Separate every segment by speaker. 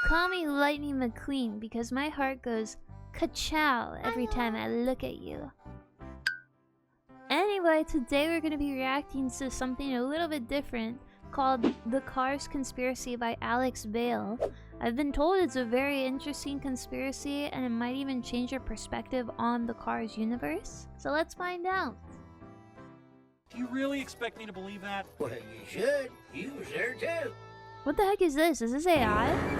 Speaker 1: Call me Lightning McQueen because my heart goes ka-chow every time I look at you. Anyway, today we're going to be reacting to something a little bit different called The Cars Conspiracy by Alex Bale. I've been told it's a very interesting conspiracy and it might even change your perspective on the Cars universe. So let's find out.
Speaker 2: Do you really expect me to believe that?
Speaker 3: Well, you should. You was there too.
Speaker 1: What the heck is this? Is this AI?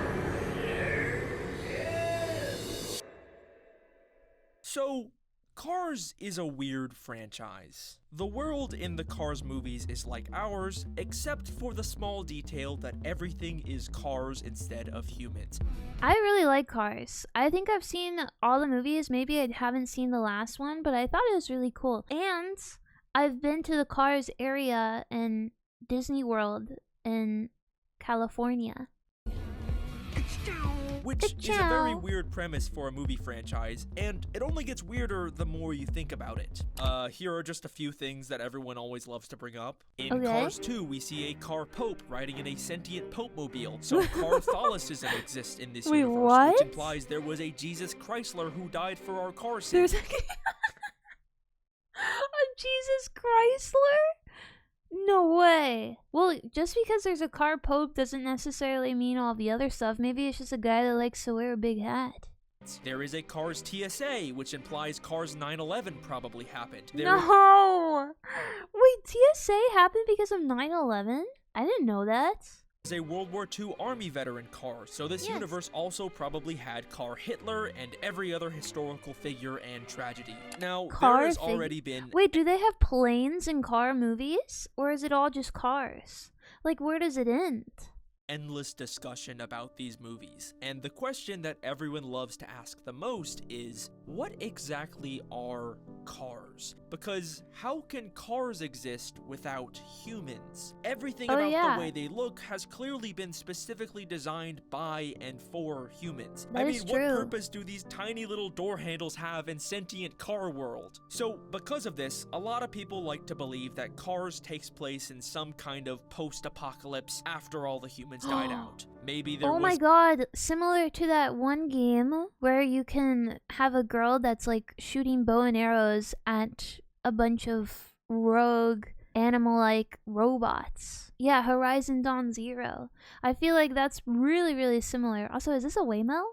Speaker 2: So, Cars is a weird franchise. The world in the Cars movies is like ours, except for the small detail that everything is cars instead of humans.
Speaker 1: I really like Cars. I think I've seen all the movies. Maybe I haven't seen the last one, but I thought it was really cool. And I've been to the Cars area in Disney World in California.
Speaker 2: Which is a very weird premise for a movie franchise, and it only gets weirder the more you think about it. Here are just a few things that everyone always loves to bring up. In Cars 2, we see a car pope riding in a sentient pope-mobile, so Catholicism exists in this universe, which implies there was a Jesus Chrysler who died for our car sins.
Speaker 1: There's a Jesus Chrysler? No way. Well, just because there's a car pope doesn't necessarily mean all the other stuff. Maybe it's just a guy that likes to wear a big hat.
Speaker 2: There is a Cars TSA, which implies Cars 9/11 probably happened.
Speaker 1: No! Wait, TSA happened because of 9/11? I didn't know that.
Speaker 2: There's a World War II Army veteran car, so this universe also probably had Car Hitler and every other historical figure and tragedy. Now, there has already been...
Speaker 1: Wait, do they have planes in car movies? Or is it all just cars? Like, where does it end?
Speaker 2: Endless discussion about these movies, and the question that everyone loves to ask the most is, what exactly are cars? Because how can cars exist without humans? Everything about the way they look has clearly been specifically designed by and for humans. I mean, what purpose do these tiny little door handles have in sentient car world? So, because of this, a lot of people like to believe that Cars takes place in some kind of post-apocalypse after all the humans died out. Maybe there was...
Speaker 1: my god, similar to that one game where you can have a girl that's like shooting bow and arrows at a bunch of rogue animal-like robots. Yeah, Horizon Dawn Zero. I feel like that's really, really similar. Also, is this a Waymo?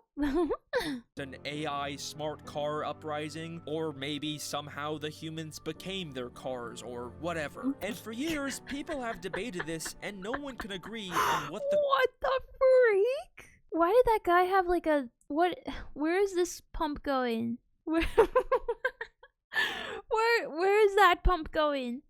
Speaker 2: An AI smart car uprising, or maybe somehow the humans became their cars, or whatever. And for years, people have debated this, and no one can agree on what the...
Speaker 1: What the freak? Why did that guy have like a... What? Where is this pump going? Where is that pump going?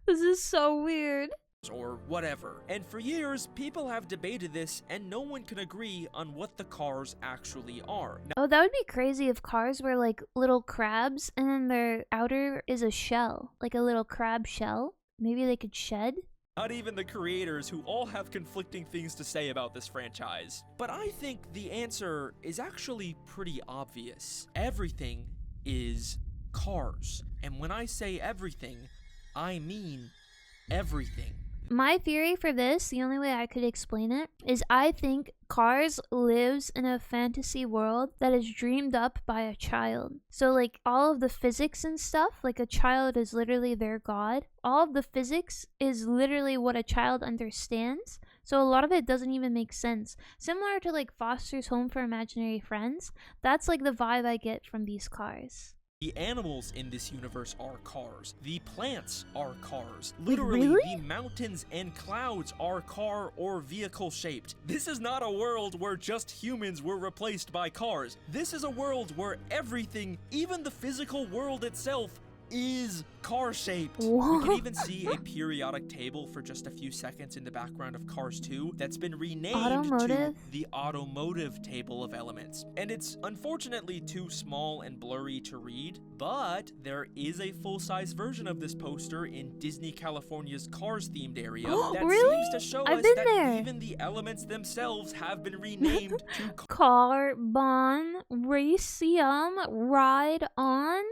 Speaker 1: This is so weird.
Speaker 2: Or whatever. And for years, people have debated this, and no one can agree on what the cars actually are.
Speaker 1: Oh, that would be crazy if cars were like little crabs, and then their outer is a shell, like a little crab shell. Maybe they could shed?
Speaker 2: Not even the creators, who all have conflicting things to say about this franchise. But I think the answer is actually pretty obvious. Everything is cars. And when I say everything, I mean everything.
Speaker 1: My theory for this, the only way I could explain it, is I think Cars lives in a fantasy world that is dreamed up by a child. So like all of the physics and stuff, like a child is literally their god. All of the physics is literally what a child understands. So a lot of it doesn't even make sense. Similar to like Foster's Home for Imaginary Friends, that's like the vibe I get from these cars.
Speaker 2: The animals in this universe are cars. The plants are cars. Literally, the mountains and clouds are car or vehicle shaped. This is not a world where just humans were replaced by cars. This is a world where everything, even the physical world itself, is car-shaped. We can even see a periodic table for just a few seconds in the background of Cars 2 that's been renamed to the automotive table of elements. And it's unfortunately too small and blurry to read, but there is a full-size version of this poster in Disney California's Cars-themed area that seems to show us that even the elements themselves have been renamed to
Speaker 1: Carbon Racium Ride On.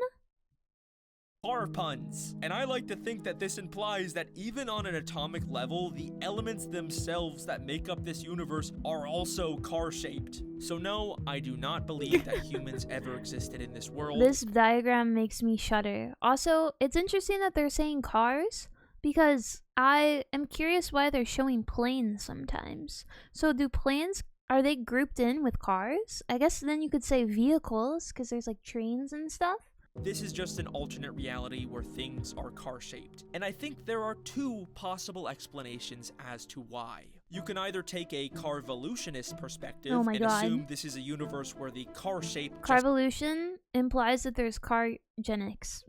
Speaker 2: car puns. And I like to think that this implies that even on an atomic level, the elements themselves that make up this universe are also car-shaped. So no, I do not believe that humans ever existed in this world.
Speaker 1: This diagram makes me shudder. Also, it's interesting that they're saying cars, because I am curious why they're showing planes sometimes. So do planes, are they grouped in with cars? I guess then you could say vehicles, because there's like trains and stuff.
Speaker 2: This is just an alternate reality where things are car-shaped. And I think there are two possible explanations as to why. You can either take a carvolutionist perspective and assume this is a universe where the car shape
Speaker 1: Carvolution implies that there's cargenics.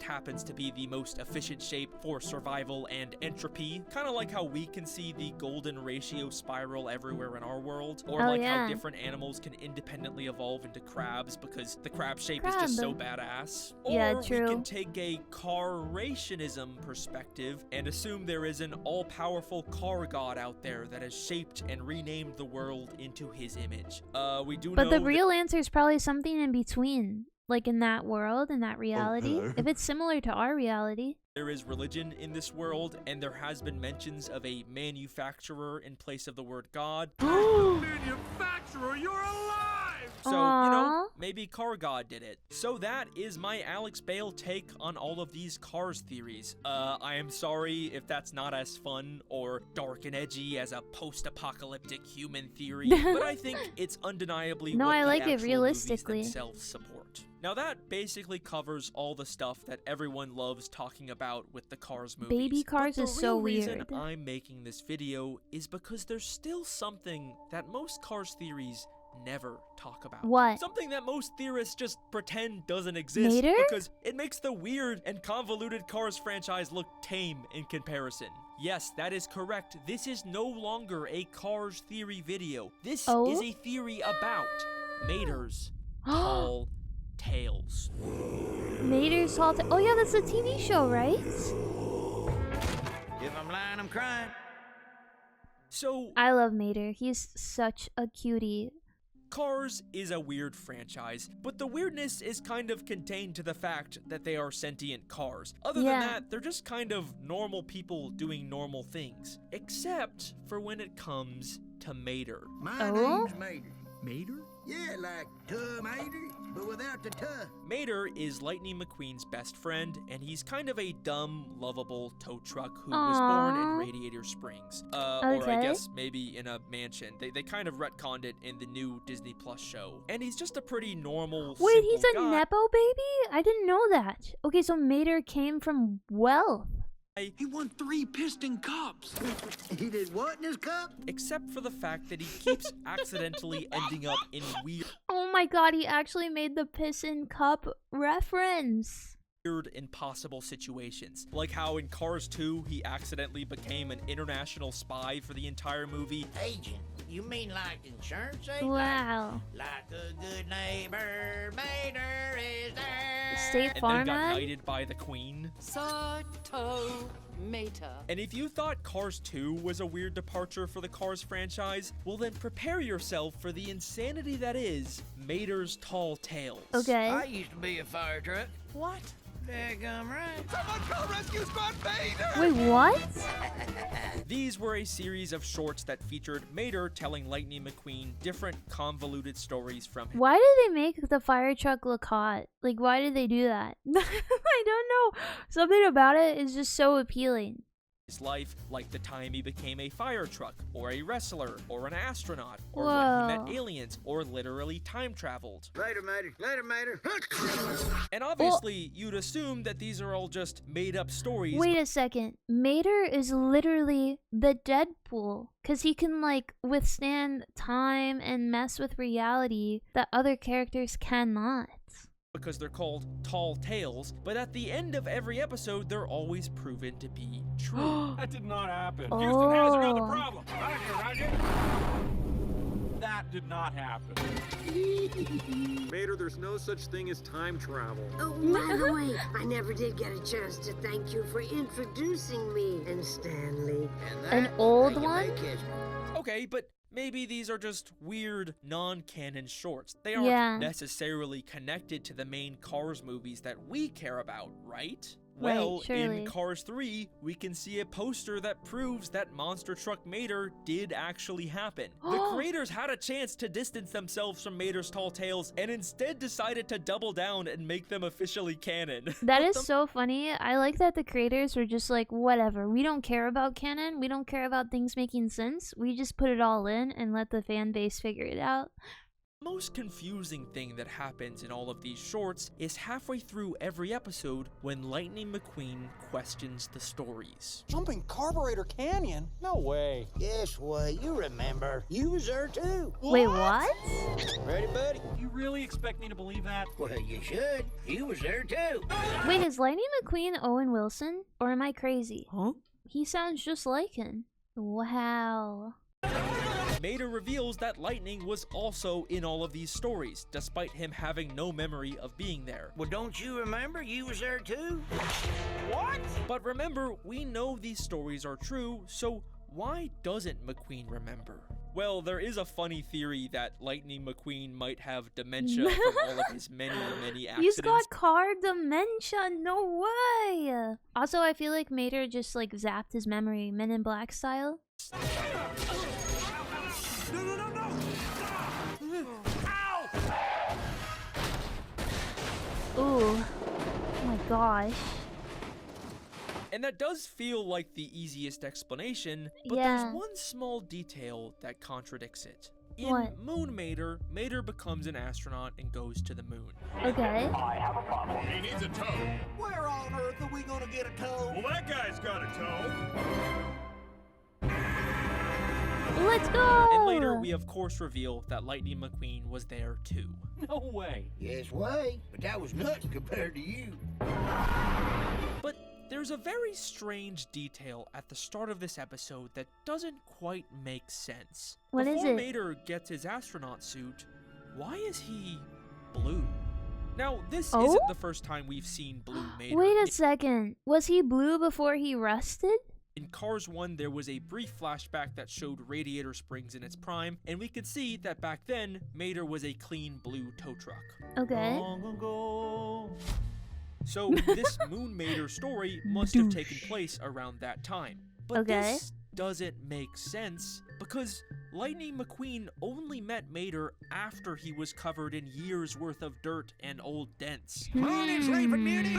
Speaker 2: happens to be the most efficient shape for survival and entropy, kind of like how we can see the golden ratio spiral everywhere in our world, or how different animals can independently evolve into crabs because the crab shape is just so badass. Or we can take a carrationism perspective and assume there is an all-powerful car god out there that has shaped and renamed the world into his image. But
Speaker 1: the real answer is probably something in between. Like in that world, in that reality, if it's similar to our reality.
Speaker 2: There is religion in this world, and there has been mentions of a manufacturer in place of the word God.
Speaker 3: Manufacturer, you're alive!
Speaker 2: So, maybe Car God did it. So that is my Alex Bale take on all of these Cars theories. I am sorry if that's not as fun or dark and edgy as a post-apocalyptic human theory, but I think it's undeniably what
Speaker 1: I like
Speaker 2: the
Speaker 1: it
Speaker 2: actual
Speaker 1: realistically.
Speaker 2: movies themselves support. Now that basically covers all the stuff that everyone loves talking about with the Cars movies.
Speaker 1: Baby Cars is so weird.
Speaker 2: The reason I'm making this video is because there's still something that most Cars theories never talk about.
Speaker 1: What?
Speaker 2: Something that most theorists just pretend doesn't exist
Speaker 1: Mater?
Speaker 2: because it makes the weird and convoluted Cars franchise look tame in comparison. Yes, that is correct. This is no longer a Cars theory video. This is a theory about Mater's Tall Tales.
Speaker 1: Mater's Tall Tales. Oh yeah, that's a TV show, right?
Speaker 3: If I'm lying, I'm crying.
Speaker 2: So
Speaker 1: I love Mater. He's such a cutie.
Speaker 2: Cars is a weird franchise, but the weirdness is kind of contained to the fact that they are sentient cars. Other than that, they're just kind of normal people doing normal things. Except for when it comes to Mater.
Speaker 3: My name's Mater.
Speaker 2: Mater?
Speaker 3: Yeah, like Mater, but without the tuh.
Speaker 2: Mater is Lightning McQueen's best friend, and he's kind of a dumb, lovable tow truck who was born in Radiator Springs. Or I guess maybe in a mansion. They kind of retconned it in the new Disney Plus show. And he's just a pretty normal,
Speaker 1: Wait, he's a
Speaker 2: guy.
Speaker 1: Nepo baby? I didn't know that. Okay, so Mater came from wealth.
Speaker 3: He won 3 piston cups. He did what in his cup?
Speaker 2: Except for the fact that he keeps accidentally ending up in weird...
Speaker 1: Oh my god, he actually made the Piston Cup reference.
Speaker 2: Weird, impossible situations. Like how in Cars 2, he accidentally became an international spy for the entire movie.
Speaker 3: Agent? You mean like insurance agent?
Speaker 1: Wow.
Speaker 3: Like a good neighbor, Mater is there.
Speaker 1: State Farm
Speaker 2: And then got
Speaker 1: ad?
Speaker 2: knighted by the Queen.
Speaker 4: Sato Mater.
Speaker 2: And if you thought Cars 2 was a weird departure for the Cars franchise, well then prepare yourself for the insanity that is Mater's Tall Tales.
Speaker 1: Okay.
Speaker 3: I used to be a fire truck. What? Daggum right.
Speaker 5: Someone call Rescue Squad Mater!
Speaker 1: Wait, what?
Speaker 2: These were a series of shorts that featured Mater telling Lightning McQueen different convoluted stories from him.
Speaker 1: Why did they make the fire truck look hot? Like, why did they do that? I don't know. Something about it is just so appealing.
Speaker 2: His life, like the time he became a fire truck, or a wrestler, or an astronaut, or when he met aliens, or literally time traveled.
Speaker 3: Later, Mater. Later, Mater.
Speaker 2: And obviously, you'd assume that these are all just made-up stories.
Speaker 1: Wait a second. Mater is literally the Deadpool. Because he can, like, withstand time and mess with reality that other characters cannot.
Speaker 2: Because they're called Tall Tales, but at the end of every episode, they're always proven to be true.
Speaker 5: That did not happen.
Speaker 1: Oh.
Speaker 5: Houston has another problem. Roger. That did not happen.
Speaker 6: Mater, there's no such thing as time travel.
Speaker 7: Oh, by the way, I never did get a chance to thank you for introducing me and Stanley.
Speaker 3: And
Speaker 1: An
Speaker 3: that
Speaker 1: old
Speaker 3: make you
Speaker 1: one?
Speaker 3: make history.
Speaker 2: Okay, but maybe these are just weird, non-canon shorts. They aren't
Speaker 1: Yeah.
Speaker 2: necessarily connected to the main Cars movies that we care about, right?
Speaker 1: Right,
Speaker 2: Well,
Speaker 1: surely.
Speaker 2: in Cars 3, we can see a poster that proves that Monster Truck Mater did actually happen. The creators had a chance to distance themselves from Mater's tall tales and instead decided to double down and make them officially canon.
Speaker 1: That is so funny. I like that the creators were just like, whatever. We don't care about canon. We don't care about things making sense. We just put it all in and let the fan base figure it out.
Speaker 2: Most confusing thing that happens in all of these shorts is halfway through every episode when Lightning McQueen questions the stories.
Speaker 5: Jumping Carburetor Canyon? No way.
Speaker 3: Yes, way, you remember. You was there too.
Speaker 1: Wait, what?
Speaker 3: Ready, buddy?
Speaker 5: You really expect me to believe that?
Speaker 3: Well, you should. You was there too.
Speaker 1: Wait, is Lightning McQueen Owen Wilson? Or am I crazy?
Speaker 5: Huh?
Speaker 1: He sounds just like him. Wow.
Speaker 2: Mater reveals that Lightning was also in all of these stories, despite him having no memory of being there.
Speaker 3: Well, don't you remember? You was there too.
Speaker 5: What?
Speaker 2: But remember, we know these stories are true, so why doesn't McQueen remember? Well, there is a funny theory that Lightning McQueen might have dementia from all of his many accidents.
Speaker 1: He's got car dementia. No way. Also, I feel like Mater just like zapped his memory, Men in Black style. Ooh. Oh my gosh.
Speaker 2: And that does feel like the easiest explanation, but
Speaker 1: Yeah.
Speaker 2: there's one small detail that contradicts it. In
Speaker 1: What?
Speaker 2: Moon Mater, Mater becomes an astronaut and goes to the moon.
Speaker 1: Okay.
Speaker 6: He needs a tow.
Speaker 3: Where on earth are we gonna get a tow?
Speaker 6: Well, that guy's got a tow.
Speaker 1: Let's go.
Speaker 2: And later, we of course reveal that Lightning McQueen was there too.
Speaker 5: No way.
Speaker 3: Yes, way. But that was nuts compared to you.
Speaker 2: But there's a very strange detail at the start of this episode that doesn't quite make sense.
Speaker 1: What is
Speaker 2: Before
Speaker 1: it?
Speaker 2: Mater gets his astronaut suit, why is he blue? Now, this
Speaker 1: Oh?
Speaker 2: isn't the first time we've seen blue Mater.
Speaker 1: Wait a second. Was he blue before he rusted?
Speaker 2: In Cars 1, there was a brief flashback that showed Radiator Springs in its prime, and we could see that back then, Mater was a clean blue tow truck.
Speaker 1: Okay.
Speaker 5: Long ago.
Speaker 2: So this Moon Mater story must have taken place around that time. But
Speaker 1: Okay.
Speaker 2: this doesn't make sense because Lightning McQueen only met Mater after he was covered in years worth of dirt and old dents.
Speaker 3: Morning, Sleeping Beauty.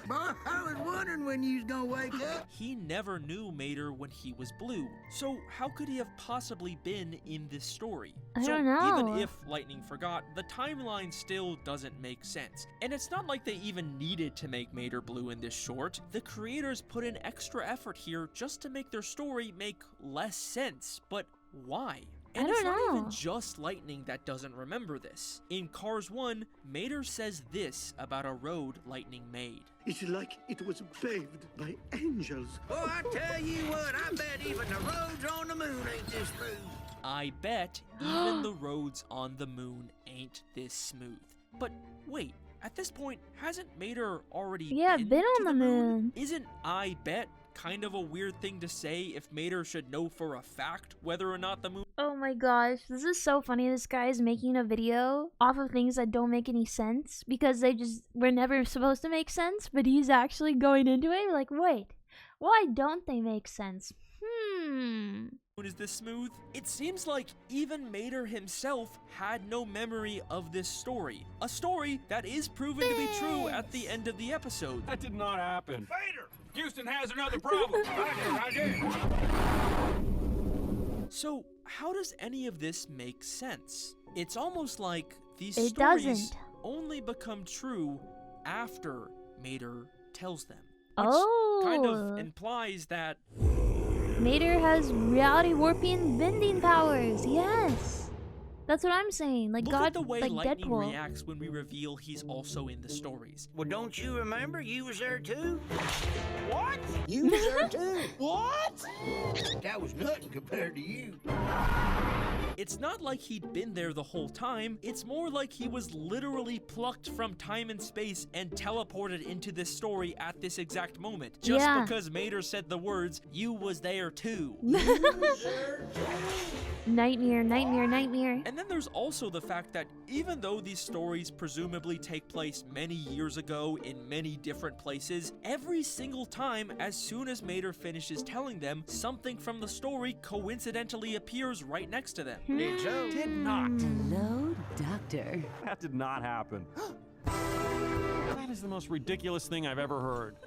Speaker 3: Boy, I was wondering when you was gonna wake up.
Speaker 2: He never knew Mater when he was blue, so how could he have possibly been in this story?
Speaker 1: I
Speaker 2: So
Speaker 1: don't know.
Speaker 2: even if Lightning forgot, the timeline still doesn't make sense. And it's not like they even needed to make Mater blue in this short. The creators put in extra effort here just to make their story make less sense. But why? And
Speaker 1: I
Speaker 2: it's
Speaker 1: don't
Speaker 2: not
Speaker 1: know.
Speaker 2: even just Lightning that doesn't remember this. In Cars 1, Mater says this about a road Lightning made.
Speaker 8: It's like it was paved by angels.
Speaker 3: Oh, I tell you what, I bet even the roads on the moon ain't this smooth.
Speaker 2: I bet even the roads on the moon ain't this smooth. But wait, at this point, hasn't Mater already been
Speaker 1: on
Speaker 2: to
Speaker 1: the moon.
Speaker 2: Isn't I bet kind of a weird thing to say if Mater should know for a fact whether or not the moon?
Speaker 1: Oh my gosh, this is so funny. This guy is making a video off of things that don't make any sense because they just were never supposed to make sense, but he's actually going into it like, wait, why don't they make sense?
Speaker 2: Is this smooth? It seems like even Mater himself had no memory of this story. A story that is proven to be true at the end of the episode.
Speaker 5: That did not happen.
Speaker 6: Vader! Houston has another problem. Roger.
Speaker 2: So, how does any of this make sense? It's almost like these
Speaker 1: It
Speaker 2: stories
Speaker 1: doesn't.
Speaker 2: only become true after Mater tells them. Which
Speaker 1: Oh.
Speaker 2: kind of implies that
Speaker 1: Mater has reality warping bending powers. Yes. That's what I'm saying. Like
Speaker 2: Look
Speaker 1: God,
Speaker 2: at the way
Speaker 1: like
Speaker 2: Lightning
Speaker 1: Deadpool.
Speaker 2: reacts when we reveal he's also in the stories.
Speaker 3: Well, don't you remember? You was there too.
Speaker 5: What?
Speaker 3: You was there too.
Speaker 5: What?
Speaker 3: That was nothing compared to you.
Speaker 2: It's not like he'd been there the whole time, it's more like he was literally plucked from time and space and teleported into this story at this exact moment. Just
Speaker 1: Yeah.
Speaker 2: because Mater said the words, "You was there too."
Speaker 1: Nightmare, nightmare, nightmare.
Speaker 2: And then there's also the fact that even though these stories presumably take place many years ago in many different places, every single time, as soon as Mater finishes telling them, something from the story coincidentally appears right next to them.
Speaker 3: Did so?
Speaker 5: Did not.
Speaker 4: Hello, Doctor.
Speaker 5: That did not happen. That is the most ridiculous thing I've ever heard.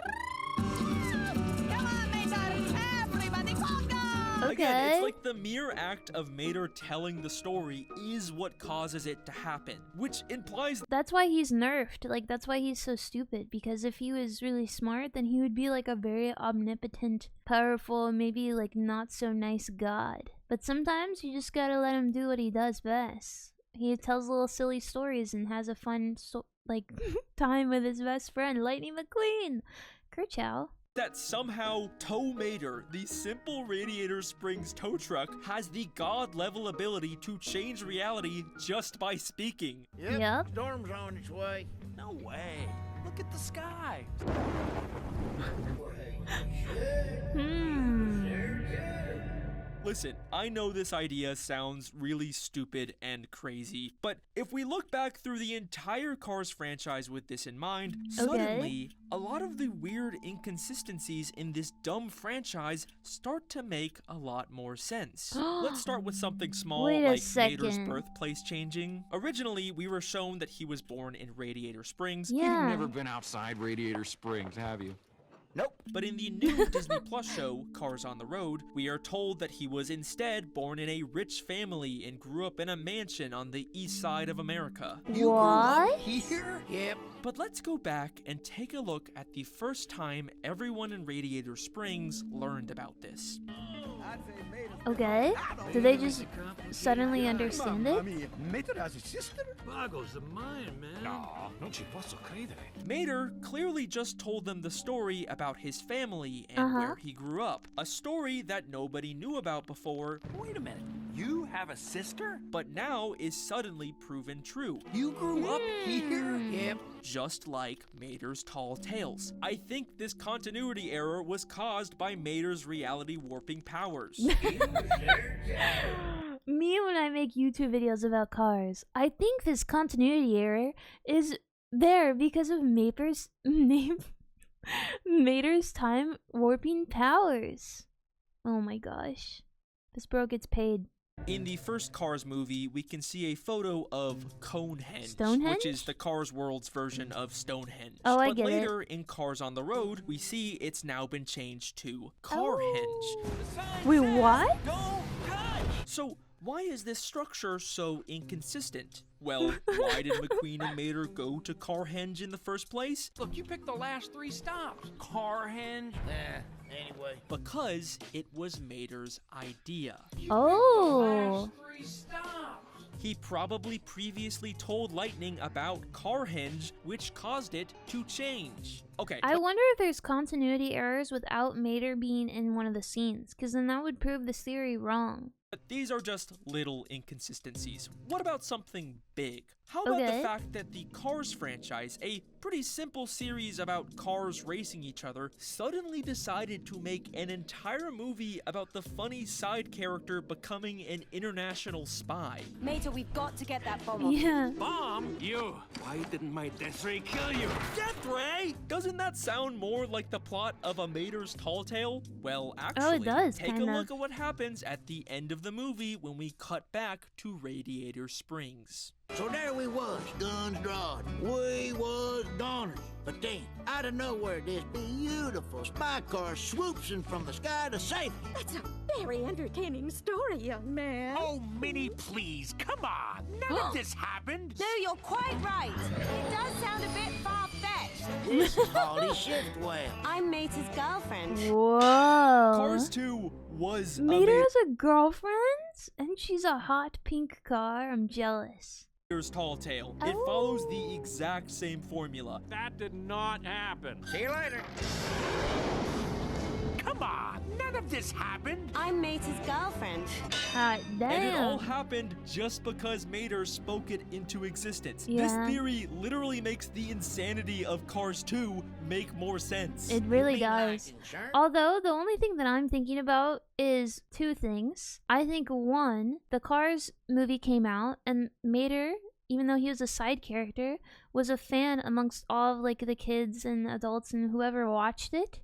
Speaker 2: Again,
Speaker 1: Okay.
Speaker 2: it's like the mere act of Mater telling the story is what causes it to happen, which implies
Speaker 1: That's why he's nerfed. Like, that's why he's so stupid. Because if he was really smart, then he would be like a very omnipotent, powerful, maybe like not so nice god. But sometimes you just gotta let him do what he does best. He tells little silly stories and has a fun, time with his best friend, Lightning McQueen. Kerchow.
Speaker 2: that somehow Tow Mater, the simple Radiator Springs tow truck, has the god-level ability to change reality just by speaking.
Speaker 1: Yep.
Speaker 3: Storm's on its way.
Speaker 5: No way. Look at the sky.
Speaker 2: Listen, I know this idea sounds really stupid and crazy, but if we look back through the entire Cars franchise with this in mind, suddenly, a lot of the weird inconsistencies in this dumb franchise start to make a lot more sense. Let's start with something small
Speaker 1: Wait a
Speaker 2: like Mater's
Speaker 1: second.
Speaker 2: birthplace changing. Originally, we were shown that he was born in Radiator Springs,
Speaker 1: Yeah.
Speaker 9: Never been outside Radiator Springs, have you?
Speaker 3: Nope.
Speaker 2: but in the new Disney Plus show, Cars on the Road, we are told that he was instead born in a rich family and grew up in a mansion on the east side of America.
Speaker 1: What?
Speaker 3: Here? Yep.
Speaker 2: But let's go back and take a look at the first time everyone in Radiator Springs learned about this.
Speaker 1: Okay. Did they just suddenly understand it?
Speaker 8: Mater has a sister?
Speaker 3: Boggles the mind, man.
Speaker 5: No, non ci posso credere.
Speaker 2: Mater clearly just told them the story about his family and where he grew up. A story that nobody knew about before,
Speaker 5: Wait a minute. You have a sister?
Speaker 2: but now is suddenly proven true.
Speaker 3: You grew up here? Yep.
Speaker 2: Just like Mater's tall tales. I think this continuity error was caused by Mater's reality warping powers.
Speaker 1: Me when I make YouTube videos about cars, I think this continuity error is there because of Mater's time warping powers. Oh my gosh. This bro gets paid.
Speaker 2: In the first Cars movie, we can see a photo of Conehenge,
Speaker 1: Stonehenge?
Speaker 2: which is the Cars World's version of Stonehenge.
Speaker 1: Oh, I
Speaker 2: but
Speaker 1: get it.
Speaker 2: later, in Cars on the Road, we see it's now been changed to Carhenge.
Speaker 1: Wait, what?
Speaker 5: Go, guys!
Speaker 2: So, why is this structure so inconsistent? Well, why did McQueen and Mater go to Carhenge in the first place?
Speaker 5: Look, you picked the last 3 stops. Carhenge.
Speaker 3: Anyway.
Speaker 2: Because it was Mater's idea.
Speaker 1: Oh.
Speaker 5: 3 stops.
Speaker 2: He probably previously told Lightning about Carhenge, which caused it to change. Okay,
Speaker 1: I wonder if there's continuity errors without Mater being in one of the scenes, because then that would prove this theory wrong.
Speaker 2: but these are just little inconsistencies. What about something big? How about the
Speaker 1: Okay.
Speaker 2: fact that the Cars franchise, a pretty simple series about cars racing each other, suddenly decided to make an entire movie about the funny side character becoming an international spy?
Speaker 10: Mater, we've got to get that bomb off.
Speaker 1: Yeah.
Speaker 5: Bomb? You. Why didn't my death ray kill you?
Speaker 2: Death Ray! Doesn't that sound more like the plot of a Mater's Tall Tale? Well, actually,
Speaker 1: does,
Speaker 2: take a
Speaker 1: kinda.
Speaker 2: look at what happens at the end of the movie when we cut back to Radiator Springs.
Speaker 3: So there we was, guns drawn. We was goners. But then, out of nowhere, this beautiful spy car swoops in from the sky to safety.
Speaker 10: That's a very entertaining story, young man.
Speaker 5: Oh, Minnie, please, come on. None of this happened.
Speaker 10: No, you're quite right. It does sound a bit far-fetched.
Speaker 3: This is Holly Shiftwell.
Speaker 10: I'm Mater's girlfriend.
Speaker 1: Whoa.
Speaker 2: Cars 2 was
Speaker 1: Mater has a girlfriend? What? And she's a hot pink car. I'm jealous.
Speaker 2: Mater's tall tale. It follows the exact same formula.
Speaker 5: That did not happen.
Speaker 3: See you later.
Speaker 8: Come on, none of this happened.
Speaker 10: I'm Mater's girlfriend.
Speaker 1: Hot damn.
Speaker 2: And it all happened just because Mater spoke it into existence.
Speaker 1: Yeah.
Speaker 2: This theory literally makes the insanity of Cars 2 make more sense.
Speaker 1: It really
Speaker 3: You mean like
Speaker 1: does.
Speaker 3: insurance?
Speaker 1: Although, the only thing that I'm thinking about is two things. I think, one, the Cars movie came out, and Mater, even though he was a side character, was a fan amongst all of, like, the kids and adults and whoever watched it.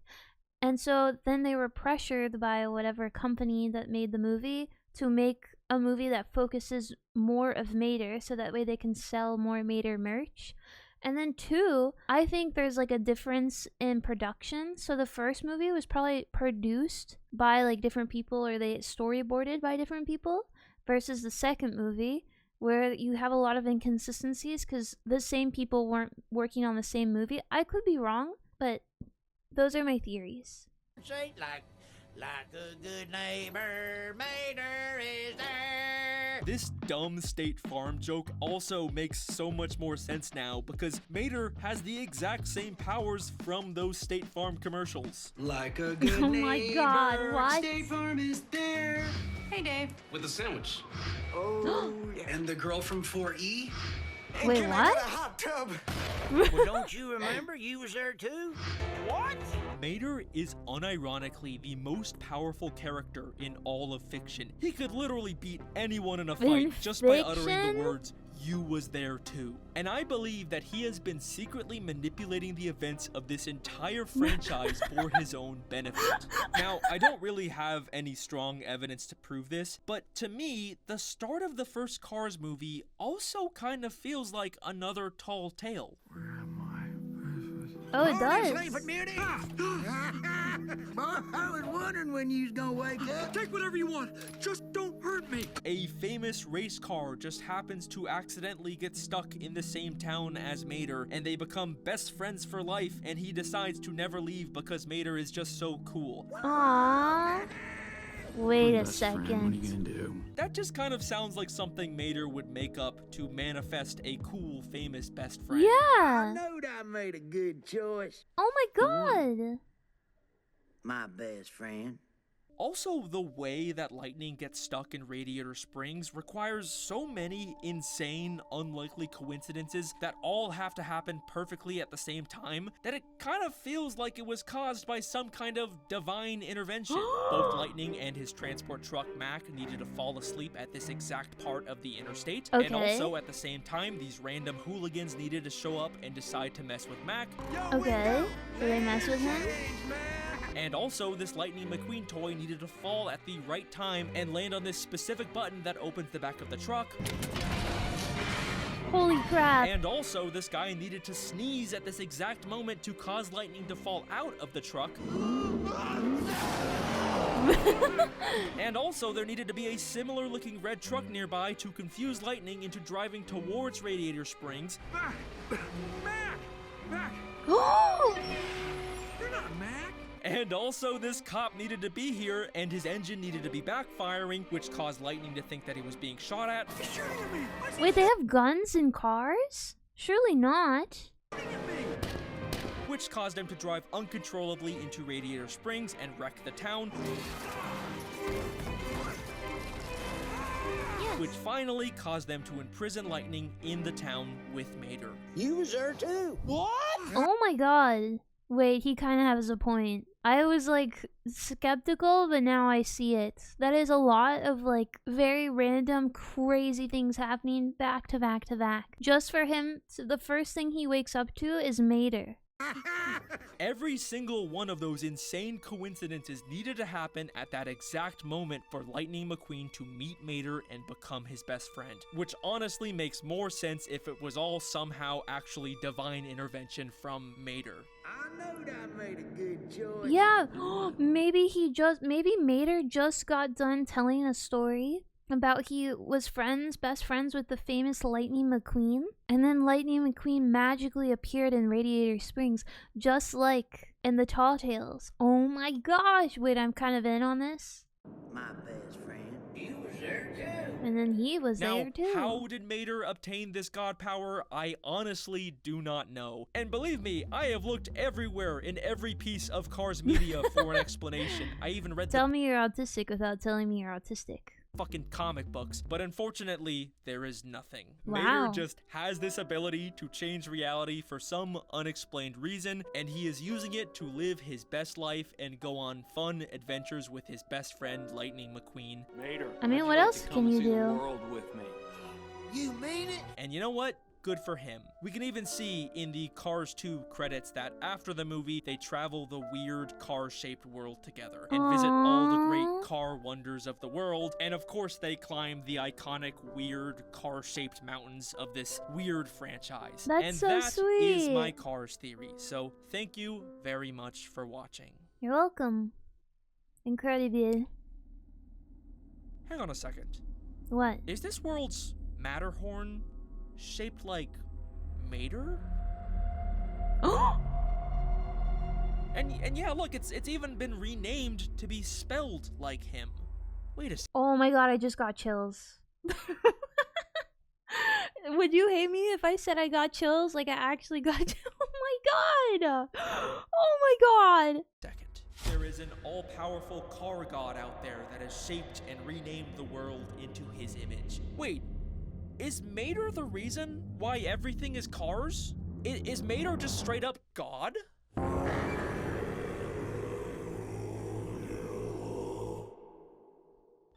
Speaker 1: And so then they were pressured by whatever company that made the movie to make a movie that focuses more of Mater, so that way they can sell more Mater merch. And then two, I think there's like a difference in production. So the first movie was probably produced by like different people, or they storyboarded by different people, versus the second movie where you have a lot of inconsistencies because the same people weren't working on the same movie. I could be wrong, but those are my theories.
Speaker 3: Say like a good neighbor, Mater is there.
Speaker 2: This dumb State Farm joke also makes so much more sense now because Mater has the exact same powers from those State Farm commercials.
Speaker 8: Like a good
Speaker 1: Oh my god, what?
Speaker 8: State Farm is there.
Speaker 10: Hey, Dave.
Speaker 9: With a sandwich.
Speaker 8: Oh, and the girl from 4E?
Speaker 1: Wait, what?
Speaker 8: hot tub?
Speaker 3: Well, don't you remember you was there too?
Speaker 8: What?
Speaker 2: Mater is unironically the most powerful character in all of fiction. He could literally beat anyone in a fight
Speaker 1: In
Speaker 2: just by uttering
Speaker 1: fiction?
Speaker 2: the words, "You was there too." And I believe that he has been secretly manipulating the events of this entire franchise for his own benefit. Now, I don't really have any strong evidence to prove this, but to me, the start of the first Cars movie also kind of feels like another tall tale.
Speaker 1: Oh, it
Speaker 3: Sleep
Speaker 1: does.
Speaker 3: at beauty. Boy, I was wondering when you was gonna wake up.
Speaker 8: Take whatever you want. Just don't hurt me.
Speaker 2: A famous race car just happens to accidentally get stuck in the same town as Mater, and they become best friends for life, and he decides to never leave because Mater is just so cool.
Speaker 1: Aww. Wait a
Speaker 6: Best friend, what are you
Speaker 1: second.
Speaker 6: gonna do?
Speaker 2: That just kind of sounds like something Mater would make up to manifest a cool, famous best friend.
Speaker 3: I
Speaker 1: Yeah.
Speaker 3: knowed I made a good choice.
Speaker 1: Oh my god.
Speaker 3: My best friend.
Speaker 2: Also, the way that lightning gets stuck in Radiator Springs requires so many insane, unlikely coincidences that all have to happen perfectly at the same time that it kind of feels like it was caused by some kind of divine intervention. Both Lightning and his transport truck Mac needed to fall asleep at this exact part of the interstate. And
Speaker 1: Okay.
Speaker 2: also at the same time, these random hooligans needed to show up and decide to mess with Mac.
Speaker 1: Okay. So they mess with him?
Speaker 2: And also, this Lightning McQueen toy needed to fall at the right time and land on this specific button that opens the back of the truck.
Speaker 1: Holy crap.
Speaker 2: And also, this guy needed to sneeze at this exact moment to cause Lightning to fall out of the truck. And also, there needed to be a similar looking red truck nearby to confuse Lightning into driving towards Radiator Springs.
Speaker 8: Mac!
Speaker 1: Oh!
Speaker 8: You're not Mac!
Speaker 2: And also, this cop needed to be here, and his engine needed to be backfiring, which caused Lightning to think that he was being shot at.
Speaker 8: He's shooting at me!
Speaker 1: Wait, they have guns in cars? Surely not.
Speaker 2: Which caused him to drive uncontrollably into Radiator Springs and wreck the town. Which finally caused them to imprison Lightning in the town with Mater.
Speaker 3: You was there too. What?
Speaker 1: Oh my god. Wait, he kind of has a point. I was like skeptical, but now I see it. That is a lot of like very random, crazy things happening back to back to back. Just for him, the first thing he wakes up to is Mater.
Speaker 2: Every single one of those insane coincidences needed to happen at that exact moment for Lightning McQueen to meet Mater and become his best friend. Which honestly makes more sense if it was all somehow actually divine intervention from Mater.
Speaker 3: I knowed I made a good choice.
Speaker 1: Yeah, maybe Mater just got done telling a story about he was best friends with the famous Lightning McQueen, and then Lightning McQueen magically appeared in Radiator Springs, just like in the Tall Tales. Oh my gosh! Wait, I'm kind of in on this.
Speaker 3: My best friend. You was
Speaker 1: And then he was
Speaker 2: Now,
Speaker 1: there too.
Speaker 2: how did Mater obtain this god power? I honestly do not know. And believe me, I have looked everywhere in every piece of Cars media for an explanation. I even read
Speaker 1: Tell me you're autistic without telling me you're autistic.
Speaker 2: fucking comic books, but unfortunately, there is nothing.
Speaker 1: Wow.
Speaker 2: Mater just has this ability to change reality for some unexplained reason, and he is using it to live his best life and go on fun adventures with his best friend, Lightning McQueen.
Speaker 5: Mater,
Speaker 1: I mean,
Speaker 5: how'd
Speaker 1: what
Speaker 5: you like
Speaker 1: else
Speaker 5: to
Speaker 1: can
Speaker 5: come
Speaker 1: you
Speaker 5: see the
Speaker 1: do?
Speaker 5: world with me?
Speaker 3: You mean it?
Speaker 2: And you know what? Good for him. We can even see in the Cars 2 credits that after the movie, they travel the weird car-shaped world together and visit all the great
Speaker 1: Aww.
Speaker 2: car wonders of the world. And of course, they climb the iconic weird car-shaped mountains of this weird franchise.
Speaker 1: That's
Speaker 2: and
Speaker 1: so
Speaker 2: that is
Speaker 1: sweet.
Speaker 2: my Cars theory. So thank you very much for watching.
Speaker 1: You're welcome. Incredible.
Speaker 2: Hang on a second.
Speaker 1: What?
Speaker 2: Is this world's Matterhorn shaped like Mater? And yeah, look, it's even been renamed to be spelled like him. Wait a second.
Speaker 1: Oh my god, I just got chills. Would you hate me if I said I got chills? Like I actually got oh my god! Oh my god!
Speaker 2: There is an all-powerful car god out there that has shaped and renamed the world into his image. Wait, is Mater the reason why everything is cars? Is Mater just straight up God?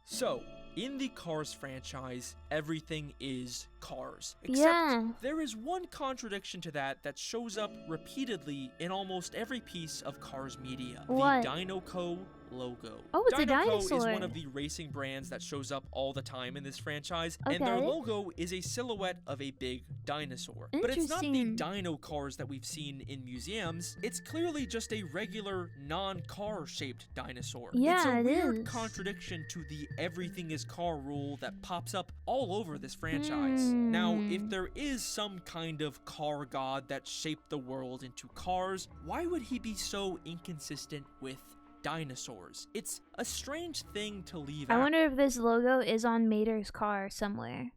Speaker 2: So, in the Cars franchise, everything is cars. Except
Speaker 1: Yeah.
Speaker 2: there is one contradiction to that shows up repeatedly in almost every piece of Cars media.
Speaker 1: What?
Speaker 2: The Dinoco logo.
Speaker 1: Oh, it's a
Speaker 2: Dinoco is
Speaker 1: dinosaur.
Speaker 2: one of the racing brands that shows up all the time in this franchise, and their
Speaker 1: Okay.
Speaker 2: logo is a silhouette of a big dinosaur. But it's not the
Speaker 1: Interesting.
Speaker 2: dino cars that we've seen in museums. It's clearly just a regular non-car shaped dinosaur. It's
Speaker 1: Yeah,
Speaker 2: a
Speaker 1: it
Speaker 2: weird
Speaker 1: is.
Speaker 2: contradiction to the everything is car rule that pops up all over this franchise. Now, if there is some kind of car god that shaped the world into cars, why would he be so inconsistent with dinosaurs? It's a strange thing to leave
Speaker 1: I
Speaker 2: out.
Speaker 1: wonder if this logo is on Mater's car somewhere.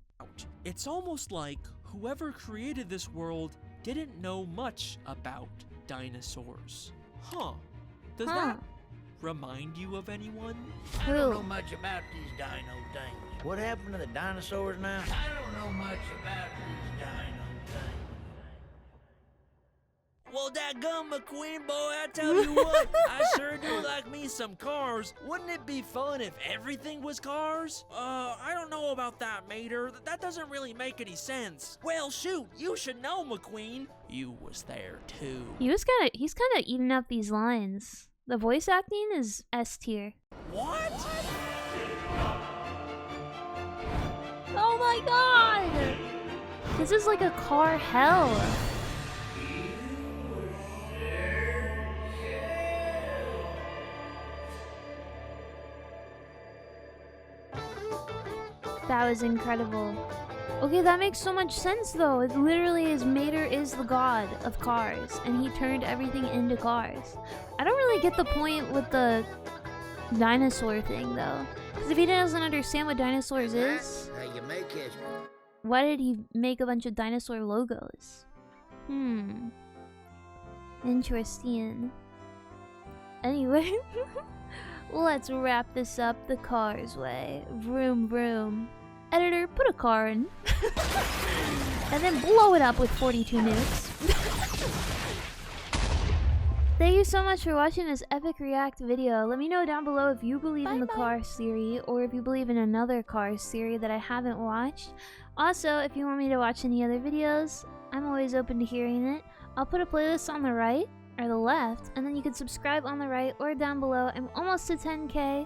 Speaker 2: It's almost like whoever created this world didn't know much about dinosaurs. Huh. Does that remind you of anyone?
Speaker 3: I don't
Speaker 1: Who?
Speaker 3: know much about these dino things. What happened to the dinosaurs now? I don't know much about these dino things. Well, dadgum, McQueen, boy, I tell you what, I sure do like me some cars. Wouldn't it be fun if everything was cars?
Speaker 2: I don't know about that, Mater. That doesn't really make any sense. Well, shoot, you should know, McQueen. You was there too.
Speaker 1: He's kind of eating up these lines. The voice acting is S tier.
Speaker 2: What?
Speaker 1: Oh my god! This is like a car hell. That was incredible. Okay, that makes so much sense though. It literally is Mater is the god of cars, and he turned everything into cars. I don't really get the point with the dinosaur thing though. Because if he doesn't understand what dinosaurs is,
Speaker 3: How you make history.
Speaker 1: why did he make a bunch of dinosaur logos? Interesting. Anyway, let's wrap this up the Cars way. Vroom vroom. Editor, put a car in. And then blow it up with 42 nukes. Thank you so much for watching this epic react video. Let me know down below if you believe in the Cars theory or if you believe in another Cars theory that I haven't watched. Also, if you want me to watch any other videos, I'm always open to hearing it. I'll put a playlist on the right or the left, and then you can subscribe on the right or down below. I'm almost to 10k,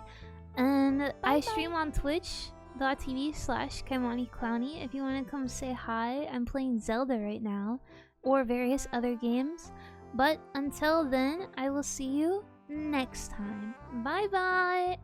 Speaker 1: and I stream on twitch.tv/KaimaniClowny if you want to come say hi. I'm playing Zelda right now, or various other games. But until then, I will see you next time. Bye bye!